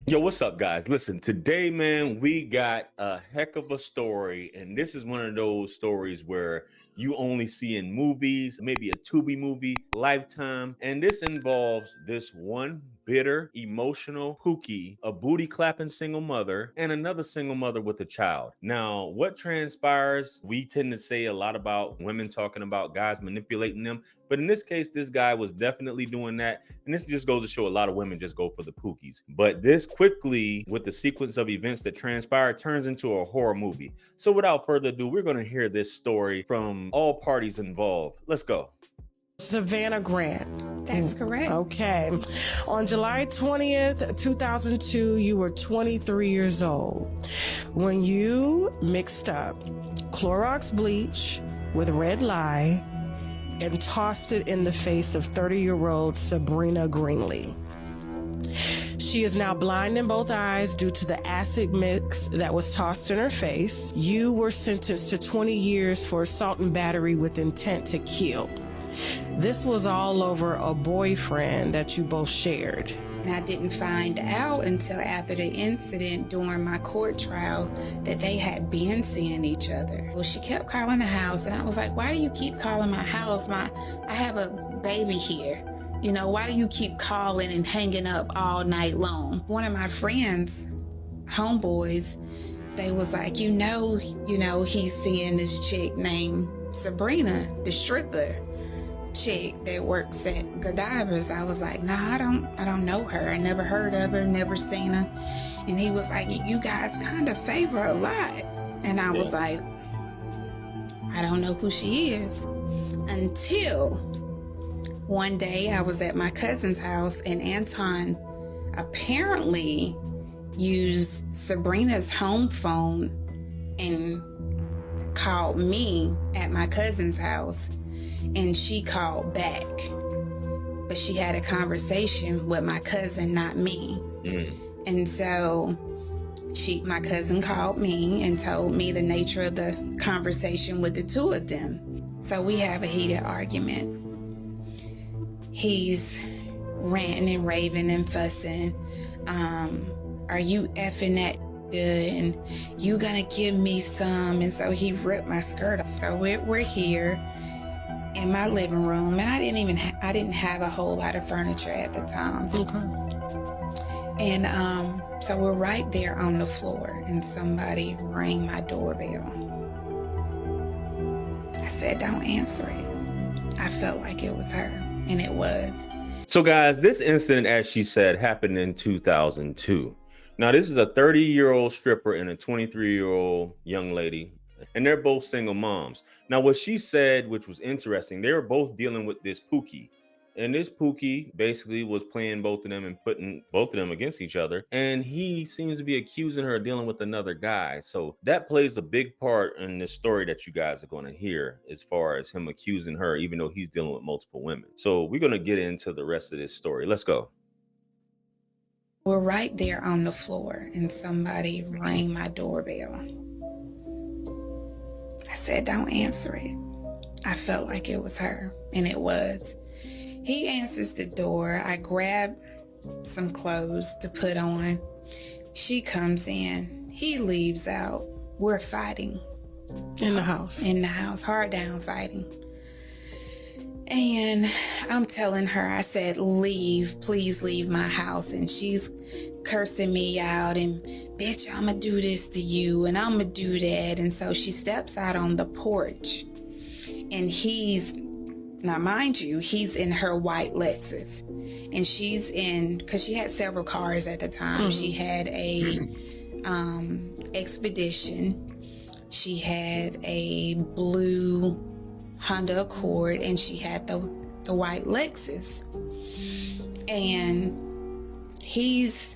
Yo, what's up, guys? Listen, today, man, we got a heck of a story, and this is one of those stories where you only see in movies, maybe a Tubi movie, Lifetime, and this involves this one bitter, emotional Pookie, a booty clapping single mother, and another single mother with a child. Now, what transpires, we tend to say a lot about women talking about guys manipulating them, but in this case, this guy was definitely doing that. And this just goes to show a lot of women just go for the Pookies. But this quickly, with the sequence of events that transpire, turns into a horror movie. So without further ado, we're going to hear this story from all parties involved. Let's go. Savannah Grant. That's correct. Okay. On July 20th, 2002, you were 23 years old when you mixed up Clorox bleach with red lye and tossed it in the face of 30-year-old Sabrina Greenlee. She is now blind in both eyes due to the acid mix that was tossed in her face. You were sentenced to 20 years for assault and battery with intent to kill. This was all over a boyfriend that you both shared. And I didn't find out until after the incident during my court trial that they had been seeing each other. Well, she kept calling the house, and I was like, why do you keep calling my house? I have a baby here. You know, why do you keep calling and hanging up all night long? One of my friends, homeboys, they was like, you know, he's seeing this chick named Sabrina, the stripper chick that works at Godiva's. I was like, nah, I don't know her. I never heard of her, never seen her. And he was like, you guys kind of favor a lot. And I was like, I don't know who she is. Until one day I was at my cousin's house, and Antonne apparently used Sabrina's home phone and called me at my cousin's house. And she called back, but she had a conversation with my cousin, not me. And so my cousin called me and told me the nature of the conversation with the two of them. So we have a heated argument. He's ranting and raving and fussing. Are you effing that good? And you gonna give me some? And so he ripped my skirt off. So we're here in my living room, and I didn't have a whole lot of furniture at the time. Okay. And so we're right there on the floor, and somebody rang my doorbell. I said, don't answer it. I felt like it was her, and it was. So guys, this incident, as she said, happened in 2002. Now, this is a 30-year-old stripper and a 23-year-old young lady, and they're both single moms. Now, what she said, which was interesting, they were both dealing with this Pookie. And this Pookie basically was playing both of them and putting both of them against each other. And he seems to be accusing her of dealing with another guy. So that plays a big part in this story that you guys are going to hear, as far as him accusing her, even though he's dealing with multiple women. So we're going to get into the rest of this story. Let's go. We're right there on the floor, and somebody rang my doorbell. I said, don't answer it. I felt like it was her, and it was. He answers the door. I grab some clothes to put on. She comes in. He leaves out. We're fighting. In the house. In the house, hard down fighting. And I'm telling her, I said, leave, please leave my house. And she's cursing me out and, bitch, I'm gonna do this to you and I'm gonna do that. And so she steps out on the porch, and now mind you, he's in her white Lexus, and she's in, because she had several cars at the time. She had a Expedition. She had a blue Honda Accord, and she had the white Lexus. And he's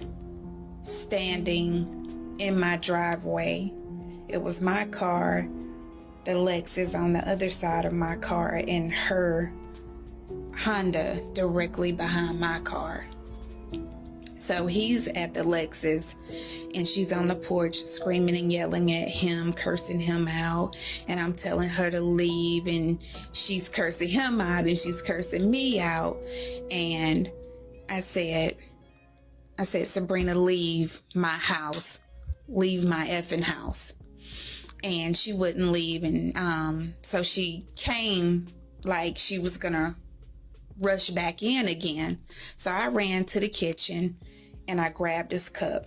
standing in my driveway. It was my car, the Lexus on the other side of my car, and her Honda directly behind my car. So he's at the Lexus, and she's on the porch screaming and yelling at him, cursing him out. And I'm telling her to leave, and she's cursing him out, and she's cursing me out. And I said, I said, Sabrina, leave my house. Leave my effing house. And she wouldn't leave. And so she came like she was going to rush back in again. So I ran to the kitchen and I grabbed this cup.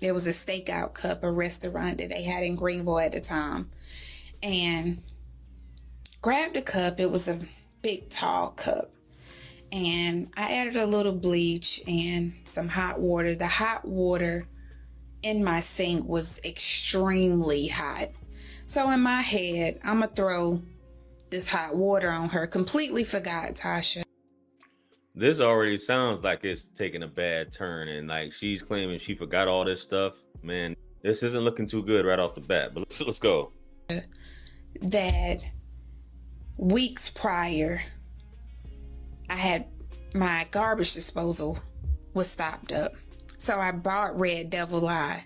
It was a stakeout cup, a restaurant that they had in Greenlee at the time. And grabbed the cup. It was a big, tall cup. And I added a little bleach and some hot water. The hot water in my sink was extremely hot. So in my head, I'm going to throw this hot water on her. Completely forgot Tasha. This already sounds like it's taking a bad turn, and like she's claiming she forgot all this stuff. Man, this isn't looking too good right off the bat, but let's go. That weeks prior, I had my garbage disposal was stopped up. So I bought Red Devil Eye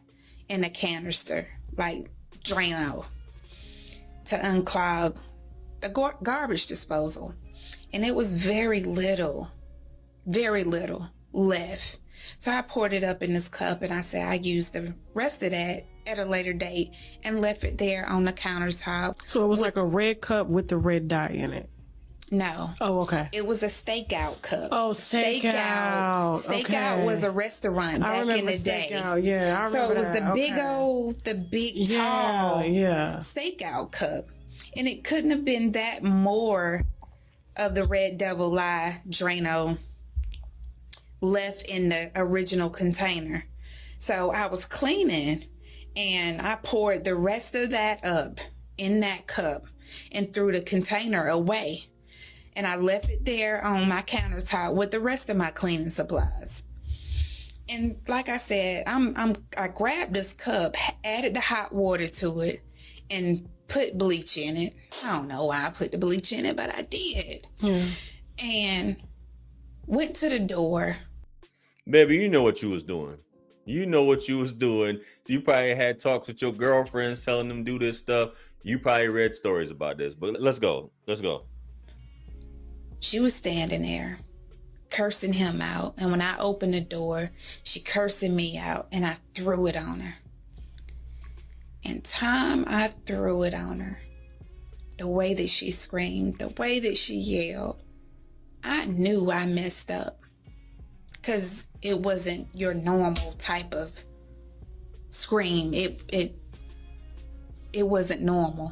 in a canister, like Drano, to unclog the garbage disposal. And it was very little left. So I poured it up in this cup and I said I used the rest of that at a later date and left it there on the countertop. So it was like a red cup with the red dye in it? No. Oh, okay. It was a stakeout cup. Oh, stakeout. Stakeout was a restaurant back in the day. Yeah, I remember so it was that. the big tall stakeout cup. And it couldn't have been that more of the Red Devil Eye Drano left in the original container. So I was cleaning and I poured the rest of that up in that cup and threw the container away. And I left it there on my countertop with the rest of my cleaning supplies. And like I said, I grabbed this cup, added the hot water to it, and put bleach in it. I don't know why I put the bleach in it, but I did. Yeah. And went to the door. Baby, you know what you was doing. You know what you was doing. So you probably had talks with your girlfriends telling them do this stuff. You probably read stories about this, but let's go. Let's go. She was standing there cursing him out. And when I opened the door, she cursing me out and I threw it on her. And time I threw it on her, the way that she screamed, the way that she yelled, I knew I messed up. Because it wasn't your normal type of scream. It wasn't normal.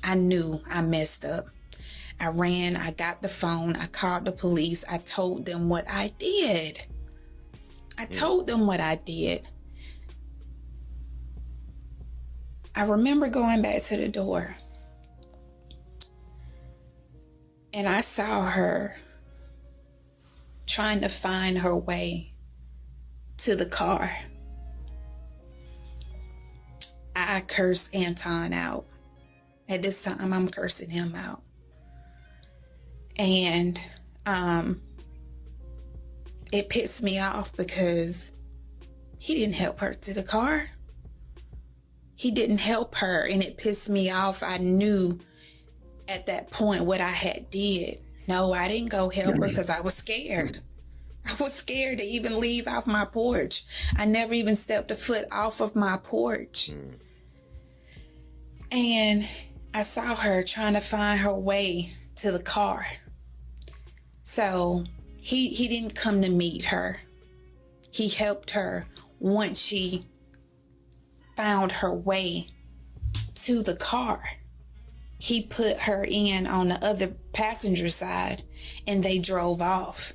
I knew I messed up. I ran, I got the phone, I called the police, I told them what I did. I remember going back to the door and I saw her trying to find her way to the car. I cursed Antonne out. At this time, I'm cursing him out. And it pissed me off because he didn't help her to the car. He didn't help her, and it pissed me off. I knew at that point what I had did. No, I didn't go help her because I was scared. I was scared to even leave off my porch. I never even stepped a foot off of my porch. And I saw her trying to find her way to the car. So he didn't come to meet her. He helped her once she found her way to the car. He put her in on the other passenger side and they drove off.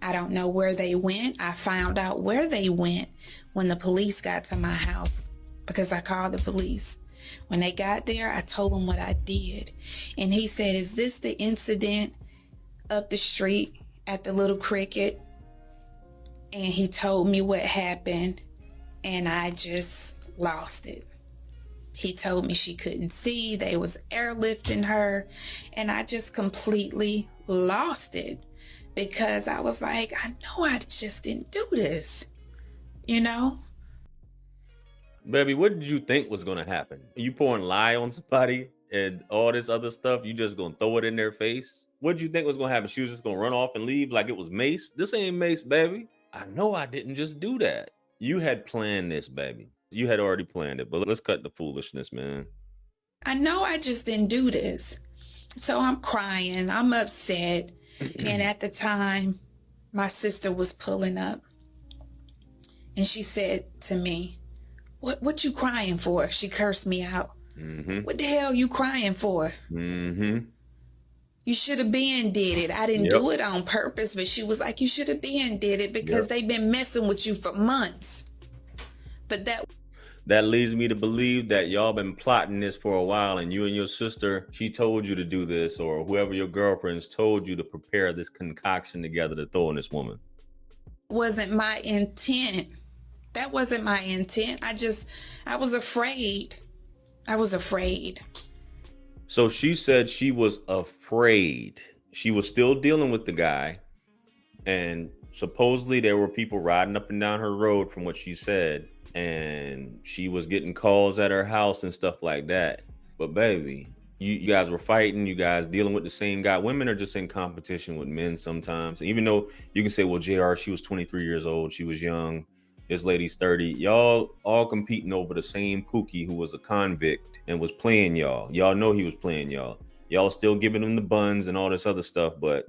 I don't know where they went. I found out where they went when the police got to my house because I called the police. When they got there, I told them what I did. And he said, "Is this the incident up the street at the Little Cricket?" And he told me what happened and I just lost it. He told me she couldn't see, they was airlifting her, and I just completely lost it because I was like, I know I just didn't do this, you know? Baby, what did you think was going to happen? You pouring lye on somebody and all this other stuff, you just going to throw it in their face? What did you think was going to happen? She was just going to run off and leave like it was Mace? This ain't Mace, baby. I know I didn't just do that. You had planned this, baby. You had already planned it, but let's cut the foolishness, man. I know I just didn't do this. So I'm crying, I'm upset. And at the time, my sister was pulling up. And she said to me, what you crying for? She cursed me out. Mm-hmm. What the hell you crying for? Mm-hmm. You should have been did it. I didn't do it on purpose, but she was like, you should have been did it because they've been messing with you for months. But that leads me to believe that y'all been plotting this for a while, and you and your sister, she told you to do this, or whoever your girlfriends told you to prepare this concoction together to throw on this woman. Wasn't my intent. That wasn't my intent. I was afraid. I was afraid. So she said she was afraid. She was still dealing with the guy, and supposedly there were people riding up and down her road from what she said, and she was getting calls at her house and stuff like that. But baby, you guys were fighting, you guys dealing with the same guy. Women are just in competition with men sometimes. Even though you can say, well, JR, she was 23 years old, she was young. This lady's 30. Y'all all competing over the same Pookie who was a convict and was playing y'all. Y'all know he was playing y'all. Y'all still giving him the buns and all this other stuff. But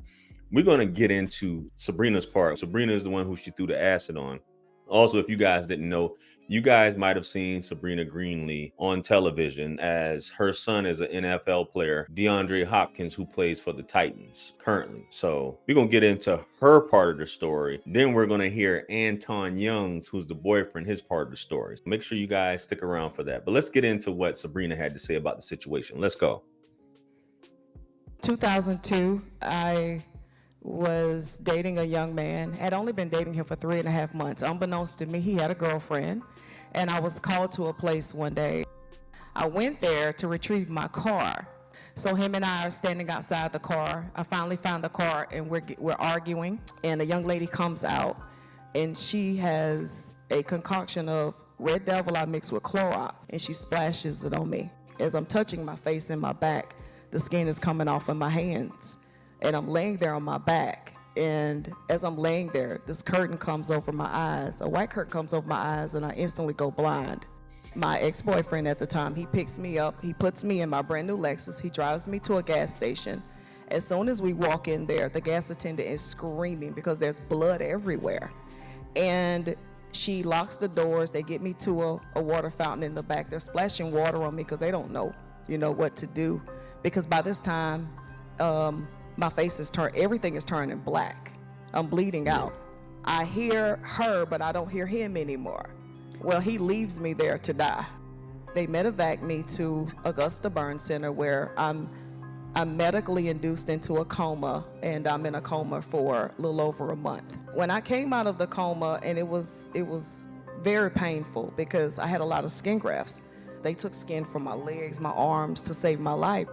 we're going to get into Sabrina's part. Sabrina is the one who she threw the acid on. Also, if you guys didn't know, you guys might have seen Sabrina Greenlee on television as her son is an NFL player, DeAndre Hopkins, who plays for the Titans currently. So we're going to get into her part of the story. Then we're going to hear Antonne Young's, who's the boyfriend, his part of the story. Make sure you guys stick around for that. But let's get into what Sabrina had to say about the situation. Let's go. 2002, I was dating a young man. Had only been dating him for 3.5 months. Unbeknownst to me, he had a girlfriend, and I was called to a place one day. I went there to retrieve my car. So him and I are standing outside the car. I finally found the car, and we're arguing, and a young lady comes out, and she has a concoction of Red Devil I mixed with Clorox, and she splashes it on me. As I'm touching my face and my back, the skin is coming off of my hands. And I'm laying there on my back. And as I'm laying there, this curtain comes over my eyes. A white curtain comes over my eyes, and I instantly go blind. My ex-boyfriend at the time, he picks me up. He puts me in my brand new Lexus. He drives me to a gas station. As soon as we walk in there, the gas attendant is screaming because there's blood everywhere. And she locks the doors. They get me to a water fountain in the back. They're splashing water on me because they don't know, what to do. Because by this time, my face is turned, everything is turning black. I'm bleeding out. I hear her, but I don't hear him anymore. Well, he leaves me there to die. They medevac me to Augusta Burn Center, where I'm medically induced into a coma, and I'm in a coma for a little over a month. When I came out of the coma, and it was very painful because I had a lot of skin grafts. They took skin from my legs, my arms to save my life.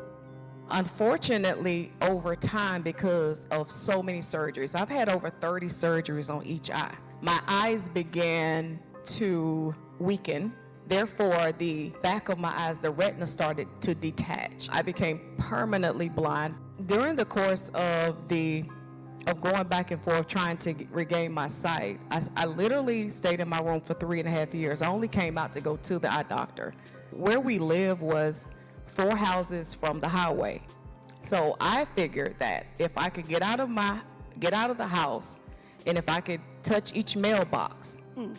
Unfortunately, over time, because of so many surgeries, I've had over 30 surgeries on each eye. My eyes began to weaken. Therefore, the back of my eyes, the retina started to detach. I became permanently blind. During the course of going back and forth trying to regain my sight, I literally stayed in my room for 3.5 years. I only came out to go to the eye doctor. Where we live was 4 houses from the highway. So I figured that if I could get out of the house, and if I could touch each mailbox, and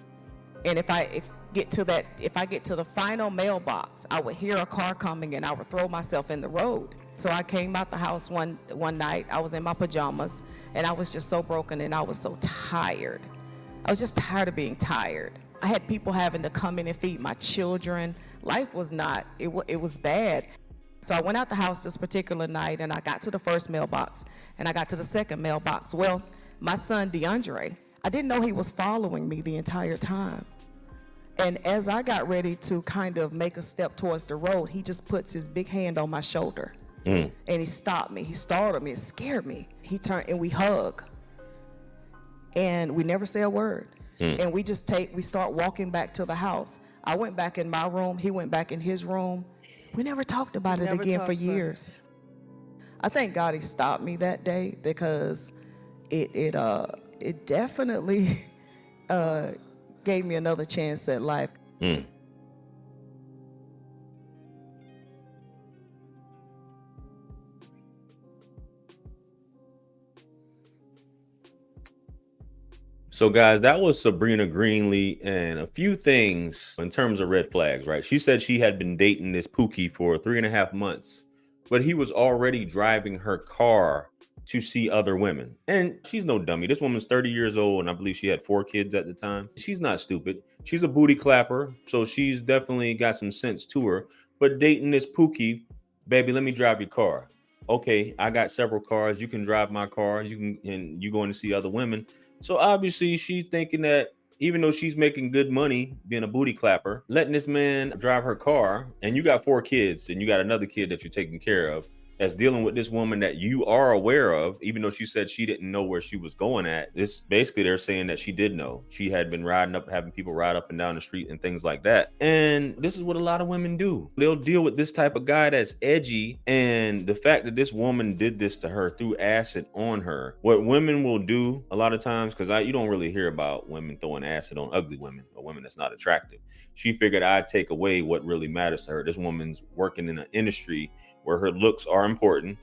if I get to the final mailbox, I would hear a car coming and I would throw myself in the road. So I came out the house one night. I was in my pajamas, and I was just so broken, and I was so tired. I was just tired of being tired. I had people having to come in and feed my children. Life was not, it was bad. So I went out the house this particular night, and I got to the first mailbox, and I got to the second mailbox. Well, my son DeAndre, I didn't know he was following me the entire time. And as I got ready to kind of make a step towards the road, he just puts his big hand on my shoulder. And he stopped me. He startled me. It scared me. He turned, and we hug. And we never say a word. And we start walking back to the house. I went back in my room. He went back in his room. We never talked about it again for years. I thank God he stopped me that day, because it definitely gave me another chance at life. Mm. So, guys, that was Sabrina Greenlee, and a few things in terms of red flags, right? She said she had been dating this Pookie for 3.5 months, but he was already driving her car to see other women. And she's no dummy. This woman's 30 years old, and I believe she had 4 kids at the time. She's not stupid. She's a booty clapper, so she's definitely got some sense to her. But dating this Pookie, baby, let me drive your car. Okay, I got several cars. You can drive my car. And you going to see other women. So obviously she's thinking that even though she's making good money being a booty clapper, letting this man drive her car, and you got 4 kids and you got another kid that you're taking care of, that's dealing with this woman that you are aware of, even though she said she didn't know where she was going at. This basically they're saying that she did know. She had been riding up, having people ride up and down the street and things like that. And this is what a lot of women do. They'll deal with this type of guy that's edgy. And the fact that this woman did this to her, threw acid on her, what women will do a lot of times, because you don't really hear about women throwing acid on ugly women or women that's not attractive. She figured I'd take away what really matters to her. This woman's working in an industry where her looks are important.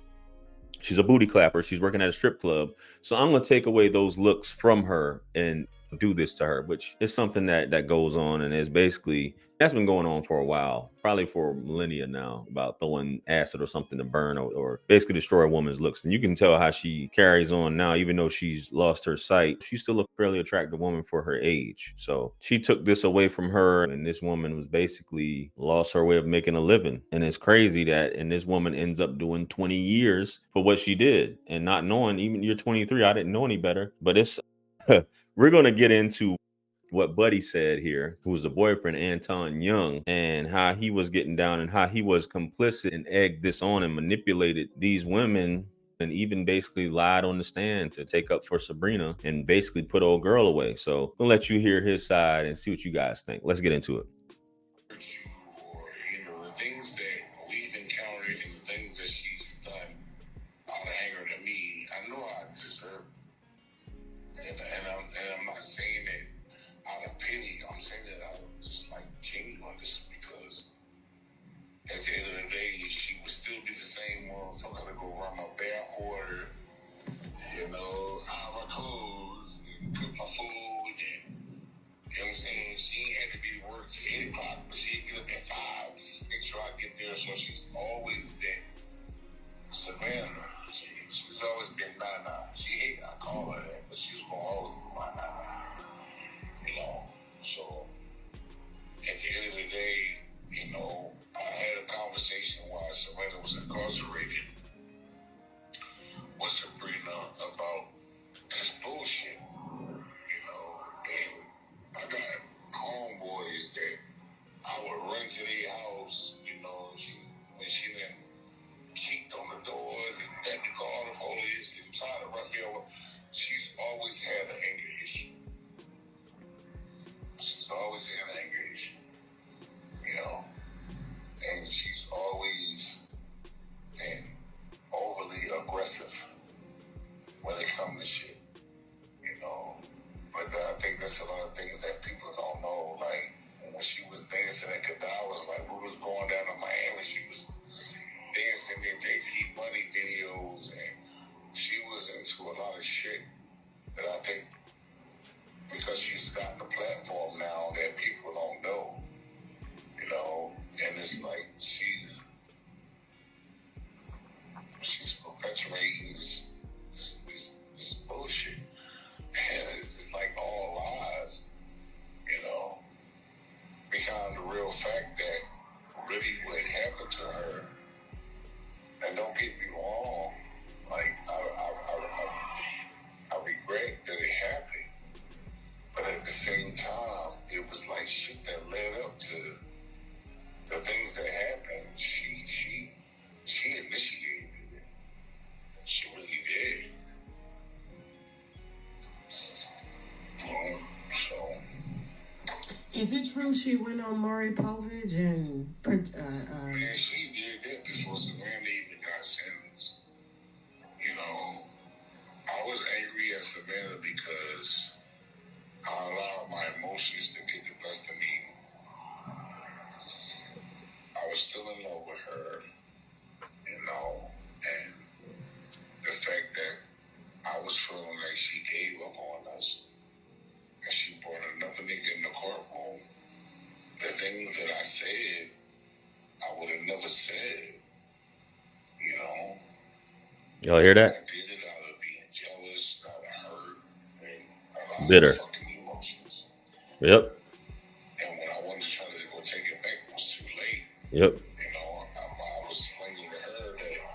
She's a booty clapper. She's working at a strip club. So I'm going to take away those looks from her and do this to her, which is something that goes on, and is basically, that's been going on for a while, probably for millennia now, about throwing acid or something to burn or basically destroy a woman's looks. And you can tell how she carries on now, even though she's lost her sight. She's still a fairly attractive woman for her age. So she took this away from her, and this woman was basically lost her way of making a living. And it's crazy that, and this woman ends up doing 20 years for what she did, and not knowing, even you're 23, I didn't know any better. But it's we're going to get into what Buddy said here, who was the boyfriend, Antonne Young, and how he was getting down and how he was complicit and egged this on and manipulated these women, and even basically lied on the stand to take up for Sabrina and basically put old girl away. So I'll let you hear his side and see what you guys think. Let's get into it. Or, the things that we've encountered and the things that she's done out of anger to me, I know I deserve. And I'm not saying it out of pity. I'm saying it out of just like genuine, just because at the end of the day, she would still be the same motherfucker to go run my bath water, iron my clothes, and cook my food, and you know what I'm saying? She ain't had to be to work at 8 o'clock, but she'd get up at 5, make sure I get there. So she's always been Savannah. She's always been Nana. She hate I call her that, but she's gonna always be my Nana. So at the end of the day, I had a conversation while Savannah was incarcerated with Sabrina about this bullshit. And I got homeboys that I would run to their house, when she done kicked on the doors and had to call the police and try to run me over. She's always had an anger issue. And she's always been overly aggressive when it comes to shit, But I think there's a lot of things that people don't know. Like when she was dancing at Cadaver's, like we was going down to Miami, she was dancing in JT Money videos, and she was into a lot of shit that I think because she's gotten a platform now that people don't know, and it's like she's perpetuating this bullshit, and it's just like all lies, behind the real fact that really what happened to her. And don't get me wrong, like I regret that it happened, but at the same time, it was like shit that led up to the things that happened. She initiated it. She really did. So. Is it true she went on Maury Povich and Yeah, she did that before Savannah even got sentenced. I was angry at Savannah because I allowed Y'all hear that? I did it out of being jealous, out of hurt, and a lot Bitter. of fucking emotions. Yep. And when I wanted to try to go take it back, it was too late. Yep. You know, I was explaining to her that,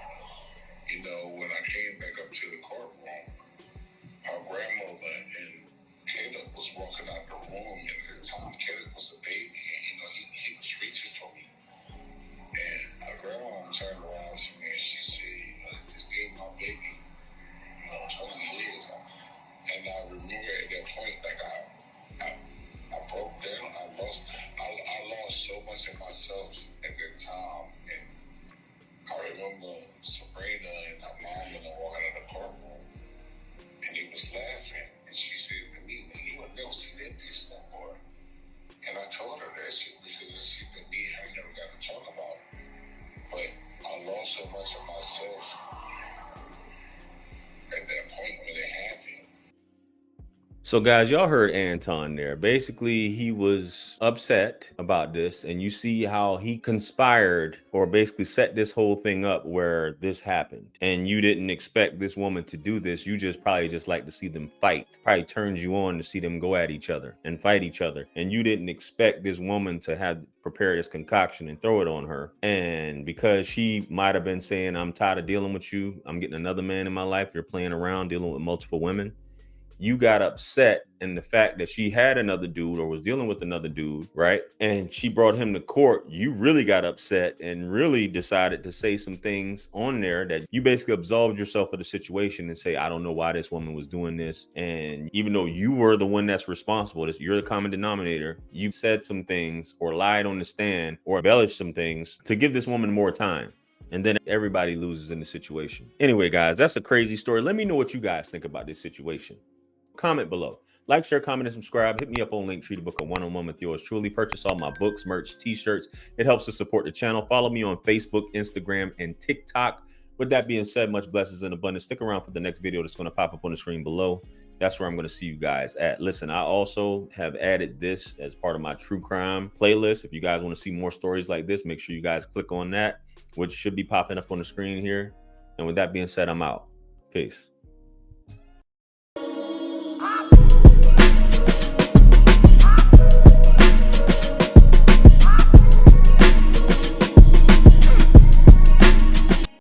you know, when I came back up to the courtroom, her grandmother and Caleb was walking out the room, and at the time Caleb was a baby, and you know, he was reaching for me. And her grandma turned around to me and she said, you know, this gave my baby, you know, 20 years. And I remember at that point, like I broke down. I lost so much of myself at that time. And I remember Sabrina and her mom and I walking out of the courtroom, and they was laughing. And she said to me, "You will never see that bitch no more." And I told her that shit because it's shit that me and her never got to talk about. But I lost so much of myself at that point when it happened. So guys, y'all heard Antonne there. Basically, he was upset about this, and you see how he conspired or basically set this whole thing up where this happened. And you didn't expect this woman to do this. You just probably just like to see them fight. Probably turns you on to see them go at each other and fight each other. And you didn't expect this woman to have prepared this concoction and throw it on her. And because she might have been saying, I'm tired of dealing with you, I'm getting another man in my life, you're playing around dealing with multiple women, you got upset in the fact that she had another dude or was dealing with another dude, right? And she brought him to court. You really got upset and really decided to say some things on there that you basically absolved yourself of the situation and say, I don't know why this woman was doing this. And even though you were the one that's responsible, you're the common denominator, you said some things or lied on the stand or embellished some things to give this woman more time. And then everybody loses in the situation. Anyway, guys, that's a crazy story. Let me know what you guys think about this situation. Comment below. Like, share, comment, and subscribe. Hit me up on Linktree to book a one-on-one with yours truly. Purchase all my books, merch, t-shirts. It helps to support the channel. Follow me on Facebook, Instagram, and TikTok. With that being said, much blessings and abundance. Stick around for the next video that's going to pop up on the screen below. That's where I'm going to see you guys at. Listen, I also have added this as part of my true crime playlist. If you guys want to see more stories like this, make sure you guys click on that, which should be popping up on the screen here. And with that being said, I'm out. Peace.